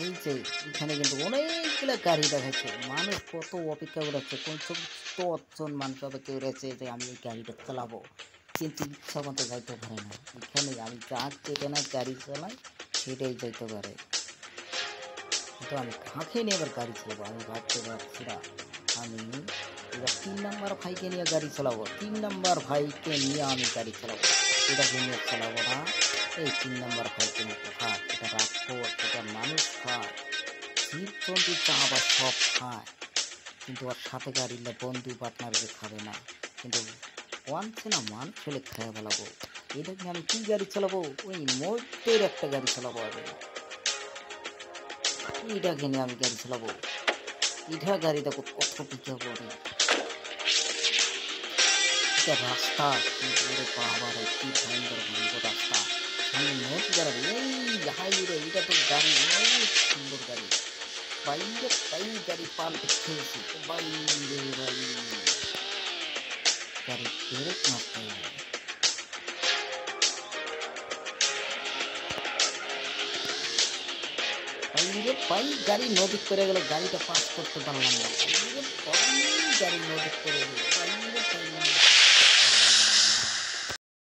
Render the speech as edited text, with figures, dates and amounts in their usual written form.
এই যে এখানে কিন্তু অনেকগুলা গাড়ি দেখাচ্ছে। মানুষ কত অপেক্ষা করে আছে। ৭৫ জন মানুষ অপেক্ষা করে আছে যে আমি এই গাড়িটা চালাবো। কিন্তু ইচ্ছা মতো যাইতে পারে না। এখানে আমি যা চেটে না গাড়ি চালাই সেটাই যাইতে পারে। কিন্তু আমি কাকে নিয়ে এবার গাড়ি চালাবো আমি ভাবতে পারছি না। আমি এবার ৩ নাম্বার ভাইকে নিয়ে গাড়ি চালাবো। ৩ নাম্বার ভাইকে নিয়ে আমি গাড়ি চালাবো। এটাকে নিয়ে চালাবো না। এই ৩ নাম্বার ভাইকে নিয়ে থাক। এটা রাক্ষস, এটা মানুষ খায়। জীবজন্তু চা আবার সব খায়, কিন্তু ওর সাথে গাড়ি নিলে বন্ধু পার্টনারকে খাবে না। কিন্তু ওয়ানছে না মানুষ হলে খেয়ে ফেলাবো। এটা নিয়ে আমি কি গাড়ি চালাবো? ওই মধ্যের একটা গাড়ি চালাবো আমি। এটাকে নিয়ে আমি গাড়ি চালাবো। এটা গাড়ি দেখো কত পিকা পড়ে। এটা রাস্তা কি করে বাবার কি ভয়ঙ্কর ভয়ঙ্কর রাস্তা। সামনে নদী দাঁড়াবে এই হাইওয়ে, এটা তো গাড়ি অনেক সুন্দর গাড়ি। বাইরে তাই গাড়ি পাল্টে খেয়েছি বাইরে বাই গাড়ি ব্রেক মারতে হবে। বাইরে পাই গাড়ি নদী করে গেল, গাড়িটা পাস করতে পারলাম না। বাইরে পাই গাড়ি নদী করে গেল।